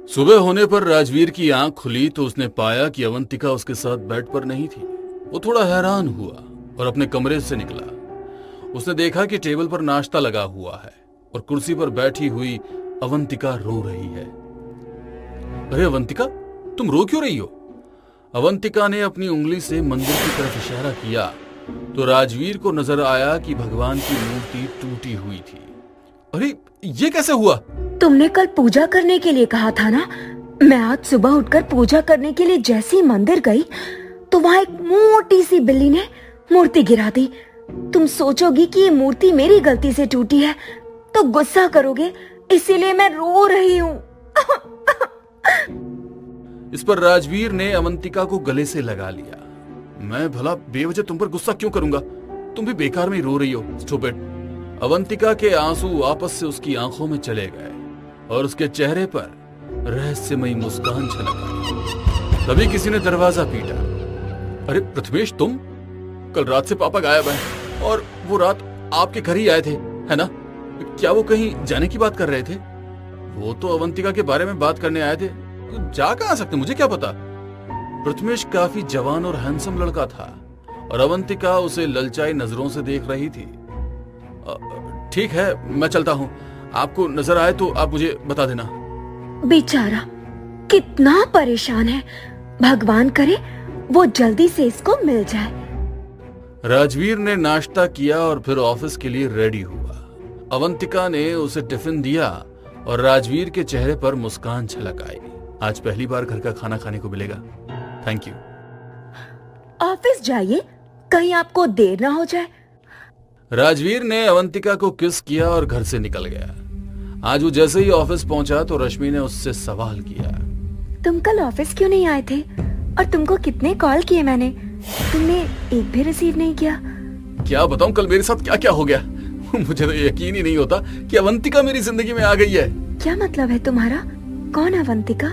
सुबह होने पर राजवीर की आंख खुली तो उसने पाया कि अवंतिका उसके साथ बेड पर नहीं थी। वो थोड़ा हैरान हुआ और अपने कमरे से निकला। उसने देखा कि टेबल पर नाश्ता लगा हुआ है और कुर्सी पर बैठी हुई अवंतिका रो रही है। अरे अवंतिका, तुम रो क्यों रही हो? अवंतिका ने अपनी उंगली से मंदिर की तरफ इशारा किया तो राजवीर को नजर आया कि भगवान की मूर्ति टूटी हुई थी। अरे ये कैसे हुआ? तुमने कल पूजा करने के लिए कहा था ना। मैं आज सुबह उठकर पूजा करने के लिए जैसे ही मंदिर गई तो वहाँ एक मोटी सी बिल्ली ने मूर्ति गिरा दी। तुम सोचोगी कि ये मूर्ति मेरी गलती से टूटी है तो गुस्सा करोगे, इसीलिए मैं रो रही हूँ। इस पर राजवीर ने अवंतिका को गले से लगा लिया। मैं भला बेवजह तुम पर गुस्सा क्यों करूंगा? तुम भी बेकार में ही रो रही हो, स्टूपिड। अवंतिका के आंसू वापस से उसकी आंखों में चले गए और उसके चेहरे पर रहस्यमयी मुस्कान छलक आई। तभी किसी ने दरवाजा पीटा। अरे प्रथमेश, तुम? कल रात से पापा गायब हैं और वो रात आपके घर ही आए थे, है ना? क्या वो कहीं जाने की बात कर रहे थे? वो तो अवंतिका के बारे में बात करने आए थे। जा कहां सकते, मुझे क्या पता। प्रथमेश काफी जवान और हैंडसम लड़का था और अवंतिका उसे ललचाई नजरों से देख रही थी। ठीक है, मैं चलता हूँ। आपको नजर आए तो आप मुझे बता देना। बेचारा कितना परेशान है, भगवान करे वो जल्दी से इसको मिल जाए। राजवीर ने नाश्ता किया और फिर ऑफिस के लिए रेडी हुआ। अवंतिका ने उसे टिफिन दिया और राजवीर के चेहरे पर मुस्कान छलक आई। आज पहली बार घर का खाना खाने को मिलेगा। Thank you. ऑफिस जाइए, कहीं आपको देर ना हो जाए। राजवीर ने अवंतिका को किस किया और घर से निकल गया। आज वो जैसे ही ऑफिस पहुंचा तो रश्मि ने उससे सवाल किया, तुम कल ऑफिस क्यों नहीं आए थे? और तुमको कितने कॉल किए मैंने, तुमने एक भी रिसीव नहीं किया। क्या बताऊं कल मेरे साथ क्या क्या हो गया। मुझे तो यकीन ही नहीं होता कि अवंतिका मेरी जिंदगी में आ गई है। क्या मतलब है तुम्हारा? कौन अवंतिका?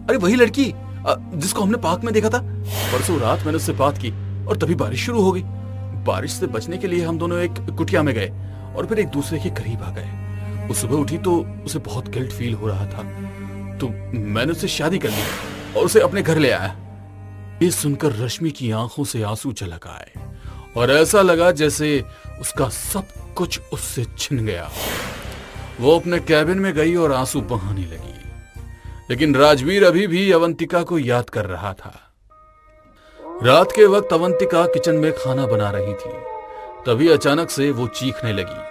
अरे वही लड़की जिसको हमने पार्क में देखा था। परसों रात मैंने उससे बात की और तभी बारिश शुरू हो गई। बारिश से बचने के लिए हम दोनों एक कुटिया में गए और फिर एक दूसरे के करीब आ गए। वो सुबह उठी तो उसे बहुत गिल्ट फील हो रहा था, तो मैंने उससे शादी कर ली और उसे अपने घर ले आया। ये सुनकर रश्मि की आंखों से आंसू छलक आए और ऐसा लगा जैसे उसका सब कुछ उससे छिन गया। वो अपने कैबिन में गई और आंसू बहाने लगी, लेकिन राजवीर अभी भी अवंतिका को याद कर रहा था। रात के वक्त अवंतिका किचन में खाना बना रही थी। तभी अचानक से वो चीखने लगी।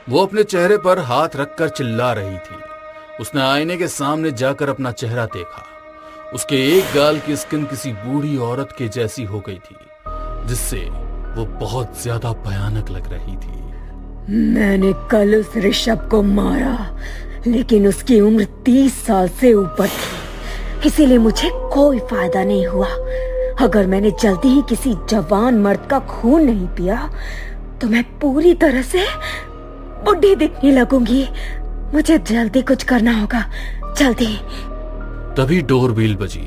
वो अपने चेहरे पर हाथ रखकर चिल्ला रही थी। उसने आईने के सामने जाकर अपना चेहरा देखा। उसके एक गाल की स्किन किसी बूढ़ी औरत के जैसी हो गई थी, जिससे वो बहुत ज्यादा भयानक लग रही थी। मैंने कल उस ऋषभ को मारा, लेकिन उसकी उम्र 30 साल से ऊपर थी, इसीलिए मुझे कोई फायदा नहीं हुआ। अगर मैंने जल्दी ही किसी जवान मर्द का खून नहीं पिया तो मैं पूरी तरह से बुढ़ी दिखने लगूंगी। मुझे जल्दी कुछ करना होगा, जल्दी। तभी डोरबेल बजी।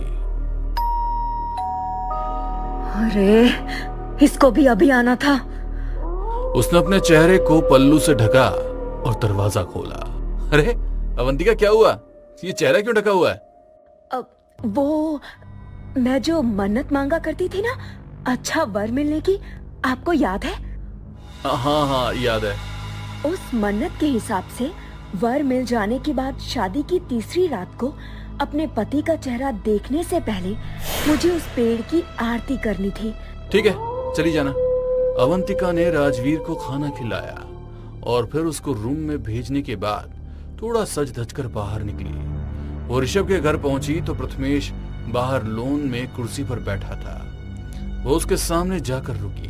अरे इसको भी अभी आना था। उसने अपने चेहरे को पल्लू से ढका और दरवाजा खोला। अरे अवंतिका, क्या हुआ? ये चेहरा क्यों ढका हुआ है? वो मैं जो मन्नत मांगा करती थी ना, अच्छा वर मिलने की, आपको याद है? हाँ हाँ याद है। उस मन्नत के हिसाब से वर मिल जाने के बाद शादी की तीसरी रात को अपने पति का चेहरा देखने से पहले मुझे उस पेड़ की आरती करनी थी। ठीक है, चली जाना। अवंतिका ने राजवीर को खाना खिलाया और फिर उसको रूम में भेजने के बाद थोड़ा सज धज कर बाहर निकली। वो ऋषभ के घर पहुंची तो प्रथमेश बाहर लॉन में कुर्सी पर बैठा था। वो उसके सामने जाकर रुकी।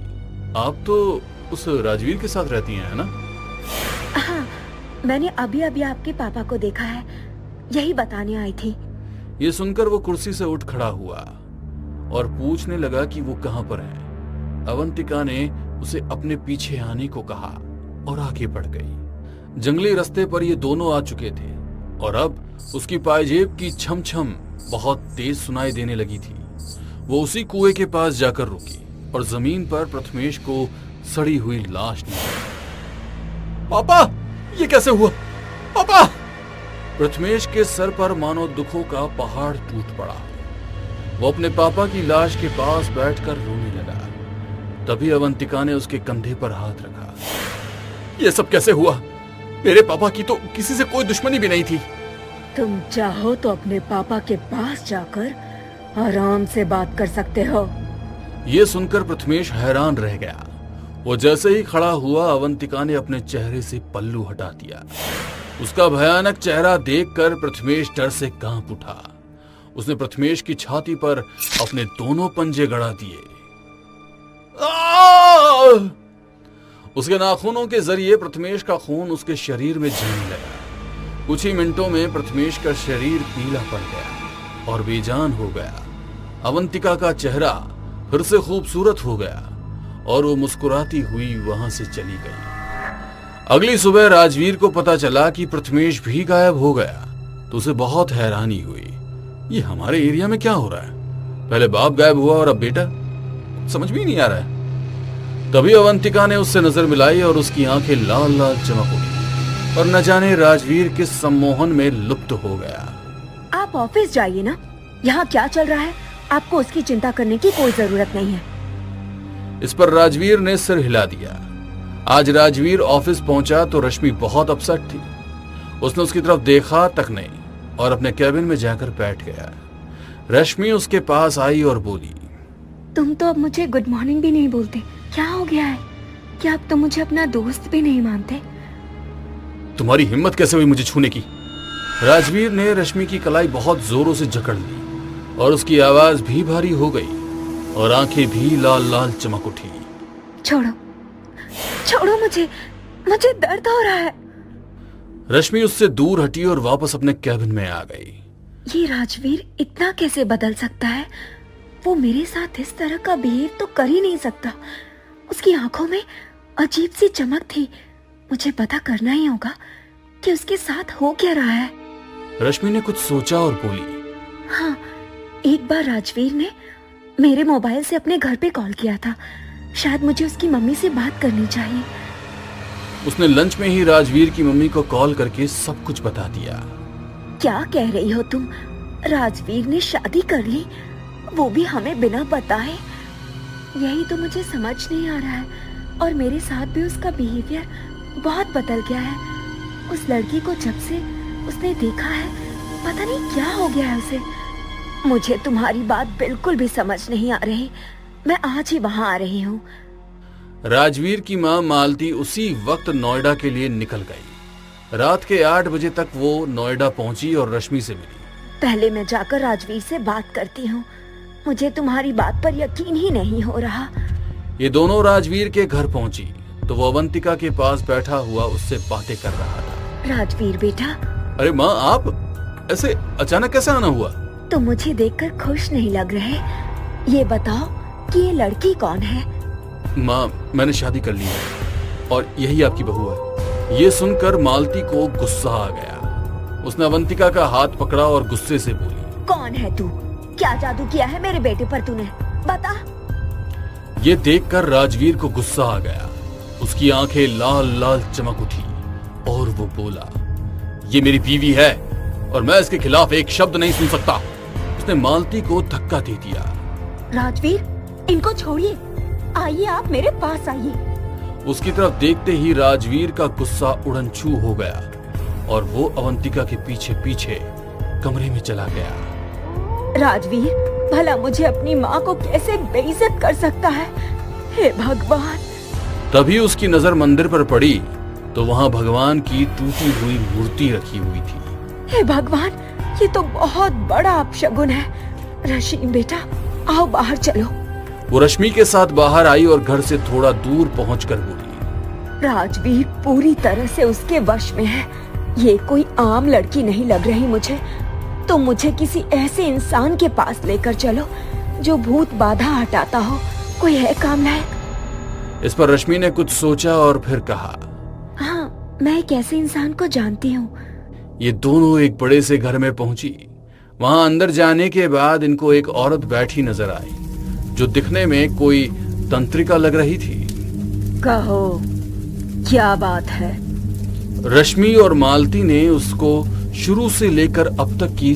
आप तो उस राजवीर के साथ रहती हैं, है ना? हाँ, मैंने अभी अभी आपके पापा को देखा है, यही बताने आई थी। ये सुनकर वो कुर्सी से उठ खड़ा हुआ और पूछने लगा कि वो कहां पर है। अवंतिका ने उसे अपने पीछे आने को कहा और आगे बढ़ गई। जंगली रास्ते पर ये दोनों आ चुके थे और अब उसकी पायजेब की छम छम बहुत तेज सुनाई देने लगी थी। वो उसी कुएं के पास जाकर रुकी और जमीन पर प्रथमेश को सड़ी हुई लाश निकली। पापा, ये कैसे हुआ? पापा! प्रथमेश के सर पर मानो दुखों का पहाड़ टूट पड़ा। वो अपने पापा की लाश के पास बैठकर रोने लगा। तभी अवंतिका ने उसके कंधे पर हाथ रखा। ये सब कैसे हुआ? मेरे पापा की तो किसी से कोई दुश्मनी भी नहीं थी। तुम चाहो तो अपने पापा के पास जाकर आराम से बात कर सकते हो। ये सुनकर प्रथमेश हैरान रह गया। वो जैसे ही खड़ा हुआ, अवंतिका ने अपने चेहरे से पल्लू हटा दिया। उसका भयानक चेहरा देखकर प्रथमेश डर से कांप उठा। उसने प्रथमेश की छाती पर अपने दोनों पंजे गड़ा दिए। उसके नाखूनों के जरिए प्रथमेश का खून उसके शरीर में जमने लगा। कुछ ही मिनटों में प्रथमेश का शरीर पीला पड़ गया और बेजान हो गया। अवंतिका का चेहरा फिर से खूबसूरत हो गया और वो मुस्कुराती हुई वहां से चली गई। अगली सुबह राजवीर को पता चला कि प्रथमेश भी गायब हो गया तो उसे बहुत हैरानी हुई। ये हमारे एरिया में क्या हो रहा है? पहले बाप गायब हुआ और अब बेटा? समझ में ही नहीं आ रहा है। तभी अवंतिका ने उससे नजर मिलाई और उसकी आंखें लाल लाल चमक उठी और न जाने राजवीर किस सम्मोहन में लुप्त हो गया। आप ऑफिस जाइए ना, यहाँ क्या चल रहा है आपको उसकी चिंता करने की कोई जरूरत नहीं है। इस पर राजवीर ने सिर हिला दिया। आज राजवीर ऑफिस पहुंचा तो रश्मि बहुत अपसेट थी। उसने उसकी तरफ देखा तक नहीं और अपने कैबिन में जाकर बैठ गया। रश्मि उसके पास आई और बोली, तुम तो अब मुझे गुड मॉर्निंग भी नहीं बोलते, क्या हो गया है? क्या अब तुम मुझे अपना दोस्त भी नहीं मानते? तुम्हारी हिम्मत कैसे हुई मुझे छूने की? राजवीर ने रश्मि की कलाई बहुत जोरों से जकड़ ली और उसकी आवाज भी भारी हो गई और आंखें भी लाल लाल चमक उठी। छोड़ो छोड़ो मुझे, मुझे दर्द हो रहा है। रश्मि उससे दूर हटी और वापस अपने कैबिन में आ गई। ये राजवीर इतना कैसे बदल सकता है? वो मेरे साथ इस तरह का बिहेव तो कर ही नहीं सकता। उसकी आंखों में अजीब सी चमक थी। मुझे पता करना ही होगा कि उसके साथ हो क्या रहा है। रश्मि ने कुछ सोचा और बोली, हाँ, एक बार राजवीर ने मेरे मोबाइल से अपने घर पे कॉल किया था। शायद मुझे उसकी मम्मी से बात करनी चाहिए। उसने लंच में ही राजवीर की मम्मी को कॉल करके सब कुछ बता दिया। क्या कह रही हो तुम? राजवीर ने शादी कर ली, वो भी हमें बिना बताए? यही तो मुझे समझ नहीं आ रहा है। और मेरे साथ भी उसका बिहेवियर बहुत बदल गया है। उस लड़की को जब से उसने देखा है, पता नहीं क्या हो गया है उसे। मुझे तुम्हारी बात बिल्कुल भी समझ नहीं आ रही। मैं आज ही वहां आ रही हूँ। राजवीर की मां मालती उसी वक्त नोएडा के लिए निकल गई। रात के 8 बजे तक वो नोएडा पहुंची और रश्मि से मिली। पहले मैं जाकर राजवीर से बात करती हूँ। मुझे तुम्हारी बात पर यकीन ही नहीं हो रहा। ये दोनों राजवीर के घर पहुंची तो वो अवंतिका के पास बैठा हुआ उससे बातें कर रहा था। राजवीर बेटा। अरे माँ, आप ऐसे अचानक कैसे आना हुआ? तुम मुझे देखकर खुश नहीं लग रहे। ये बताओ कि ये लड़की कौन है? माँ, मैंने शादी कर ली है और यही आपकी बहू है। ये सुनकर मालती को गुस्सा आ गया। उसने अवंतिका का हाथ पकड़ा और गुस्से से बोली, कौन है तू? क्या जादू किया है मेरे बेटे पर तूने? बता। ये देखकर राजवीर को गुस्सा आ गया। उसकी आंखें लाल लाल चमक उठी और वो बोला, ये मेरी बीवी है और मैं इसके खिलाफ एक शब्द नहीं सुन सकता। उसने मालती को धक्का दे दिया। राजवीर, इनको छोड़िए। आइए, आप मेरे पास आइए। उसकी तरफ देखते ही राजवीर का गुस्सा उड़नछू हो गया और वो अवंतिका के पीछे पीछे कमरे में चला गया। राजवीर, भला मुझे अपनी माँ को कैसे बेइज्जत कर सकता है? हे भगवान। तभी उसकी नजर मंदिर पर पड़ी तो वहाँ भगवान की टूटी हुई मूर्ति रखी हुई थी। हे भगवान, ये तो बहुत बड़ा अपशगुन है। रश्मि बेटा, आओ बाहर चलो। वो रश्मि के साथ बाहर आई और घर से थोड़ा दूर पहुंचकर बोली, राजवीर पूरी तरह से उसके वश में है। ये कोई आम लड़की नहीं लग रही मुझे। तो मुझे किसी ऐसे इंसान के पास लेकर चलो जो भूत बाधा हटाता हो। कोई है काम लायक? इस पर रश्मि ने कुछ सोचा और फिर कहा, हाँ, मैं एक ऐसे इंसान को जानती हूँ। ये दोनों एक बड़े से घर में पहुंची। वहां अंदर जाने के बाद इनको एक औरत बैठी नजर आई जो दिखने में कोई तंत्रिका लग रही थी। कहो, क्या बात है? रश्मि और मालती ने उसको शुरू से लेकर अब तक की